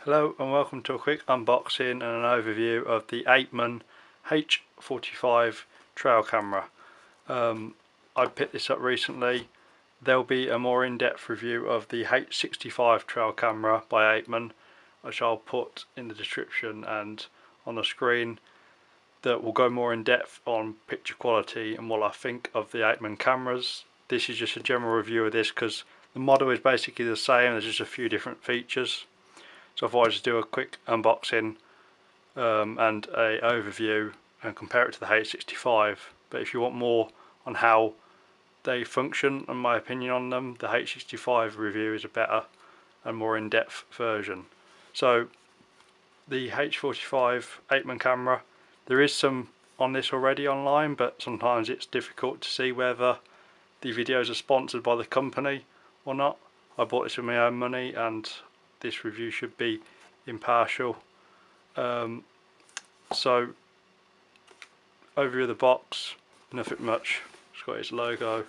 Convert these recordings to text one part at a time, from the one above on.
Hello and welcome to a quick unboxing and an overview of the Apeman H45 trail camera. I picked this up recently. There'll be a more in-depth review of the H65 trail camera by Apeman, which I'll put in the description and on the screen, that will go more in depth on picture quality and what I think of the Apeman cameras. This is just a general review of this because the model is basically the same, there's just a few different features. So I thought I'd just do a quick unboxing and a overview and compare it to the H65. But if you want more on how they function and my opinion on them, the H65 review is a better and more in-depth version. So the H45 Apeman camera, there is some on this already online, but sometimes it's difficult to see whether the videos are sponsored by the company or not. I bought this with my own money and this review should be impartial. So overview of the box, nothing much. It's got its logo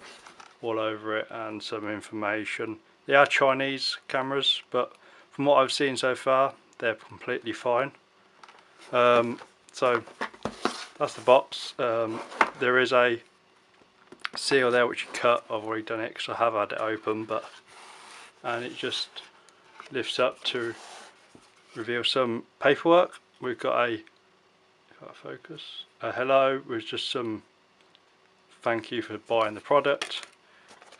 all over it and some information. They are Chinese cameras, but from what I've seen so far they're completely fine. So that's the box. There is a seal there which you cut. I've already done it because I have had it open, and it just lifts up to reveal some paperwork. We've got a hello with just some thank you for buying the product.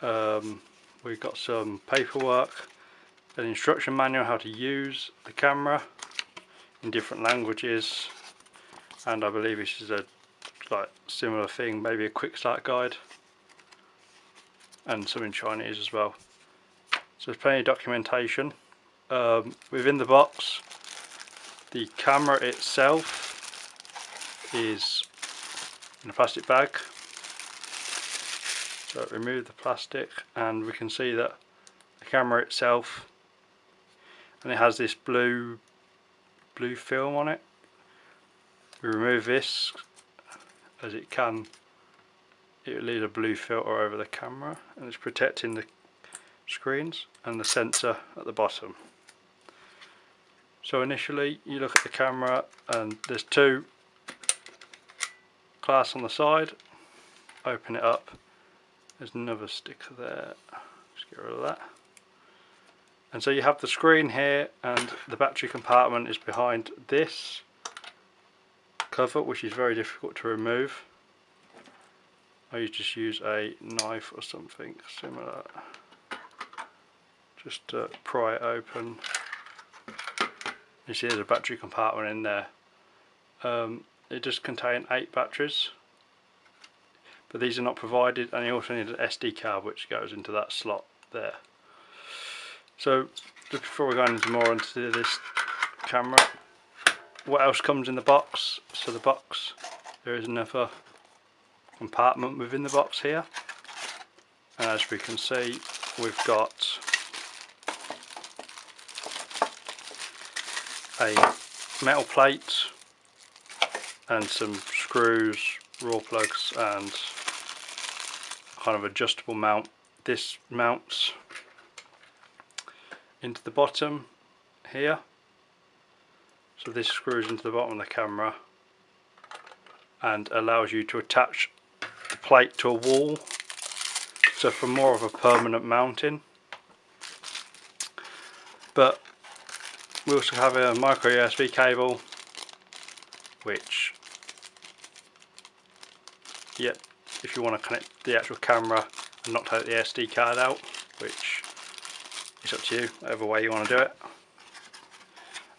We've got some paperwork, an instruction manual how to use the camera in different languages, and I believe this is a similar thing, maybe a quick start guide, and some in Chinese as well. So there's plenty of documentation. Within the box, the camera itself is in a plastic bag. So remove the plastic and we can see that the camera itself, and it has this blue film on it. We remove this as it will leave a blue filter over the camera, and it's protecting the screens and the sensor at the bottom. So initially you look at the camera and there's two glass on the side. Open it up, there's another sticker there, just get rid of that. And so you have the screen here and the battery compartment is behind this cover, which is very difficult to remove. I just use a knife or something similar just to pry it open. You see there's a battery compartment in there. It does contain 8 batteries, but these are not provided, and you also need an SD card which goes into that slot there. So just before we go into more into this camera, what else comes in the box? So the box, there is another compartment within the box here, and as we can see we've got a metal plate and some screws, raw plugs and kind of adjustable mount. This mounts into the bottom here, so this screws into the bottom of the camera and allows you to attach the plate to a wall, so for more of a permanent mounting. But we also have a micro USB cable, which, if you want to connect the actual camera and not take the SD card out, which is up to you, whatever way you want to do it.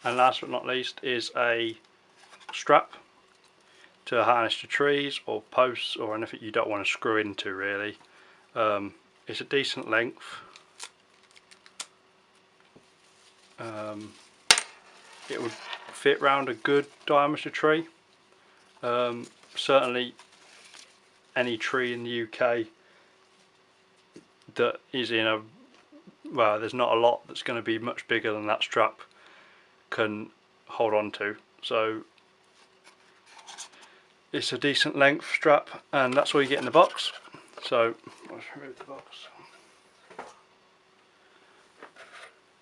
And last but not least is a strap to harness to trees or posts or anything you don't want to screw into really. It's a decent length. It would fit round a good diameter tree. Certainly any tree in the UK that is in a, well, there's not a lot that's going to be much bigger than that strap can hold on to. So it's a decent length strap, and that's all you get in the box. So let's remove the box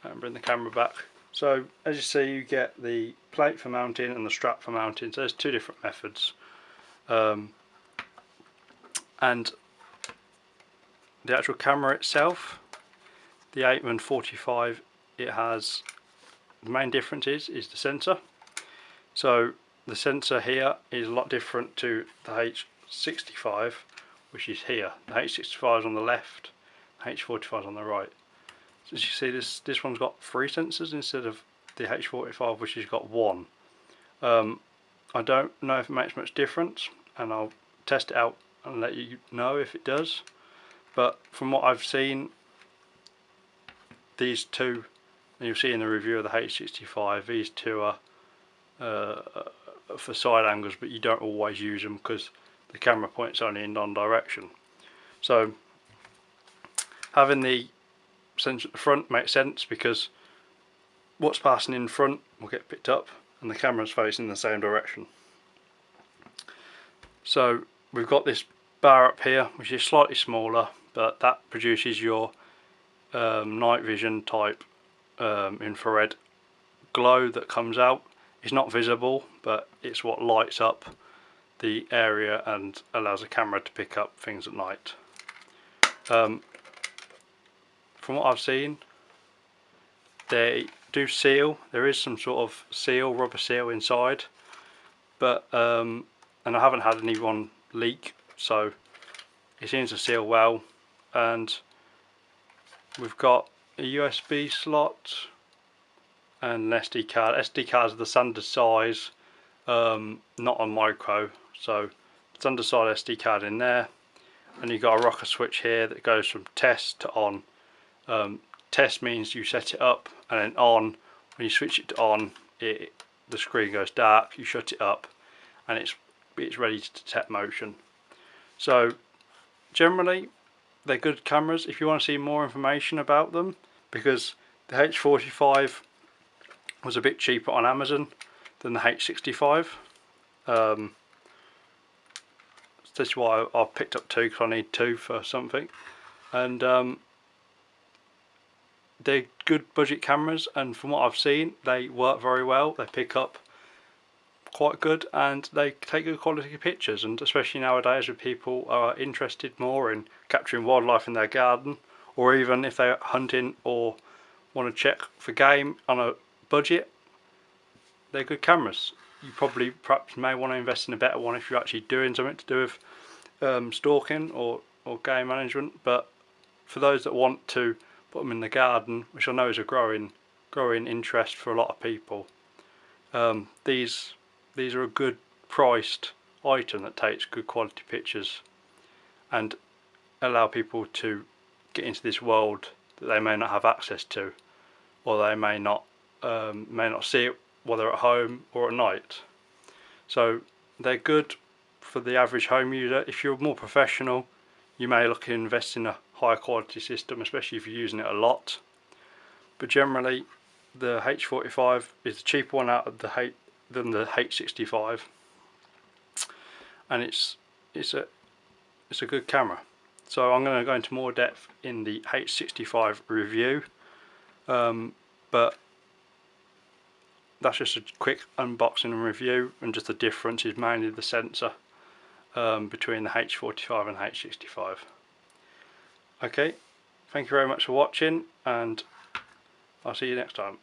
and bring the camera back. So as you see, you get the plate for mounting and the strap for mounting. So there's two different methods. And the actual camera itself, the Apeman 45, it has, the main difference is the sensor. So the sensor here is a lot different to the H65, which is here. The H65 is on the left, the H45 is on the right. So as you see, this one's got 3 sensors instead of the H45, which has got 1. I don't know if it makes much difference, and I'll test it out and let you know if it does. But from what I've seen, these two, and you'll see in the review of the H65, these two are for side angles, but you don't always use them because the camera points only in one direction. So having the sensor at the front makes sense because what's passing in front will get picked up and the camera's facing the same direction. So we've got this bar up here which is slightly smaller, but that produces your night vision type infrared glow that comes out. It's not visible, but it's what lights up the area and allows the camera to pick up things at night. From what I've seen, they do seal. There is some sort of seal, rubber seal inside, but and I haven't had anyone leak, so it seems to seal well. And we've got a USB slot and an SD card. SD cards are the standard size, not a micro, so standard size SD card in there. And you've got a rocker switch here that goes from test to on. Test means you set it up, and then on, when you switch it to on, the screen goes dark, you shut it up, and it's ready to detect motion. So generally they're good cameras. If you want to see more information about them, because the H45 was a bit cheaper on Amazon than the H65, that's why I picked up 2, because I need 2 for something. And they're good budget cameras, and from what I've seen, they work very well. They pick up quite good and they take good quality pictures, and especially nowadays when people are interested more in capturing wildlife in their garden, or even if they're hunting or want to check for game on a budget, they're good cameras. You perhaps may want to invest in a better one if you're actually doing something to do with stalking or game management, but for those that want to put them in the garden, which I know is a growing interest for a lot of people, these are a good priced item that takes good quality pictures and allow people to get into this world that they may not have access to, or they may not see it while they're at home or at night. So they're good for the average home user. If you're more professional, you may look at investing in a higher quality system, especially if you're using it a lot. But generally, the H45 is the cheaper one out of than the H65, and it's a good camera. So I'm going to go into more depth in the H65 review, but that's just a quick unboxing and review, and just the difference is mainly the sensor between the H45 and H65. Okay, thank you very much for watching, and I'll see you next time.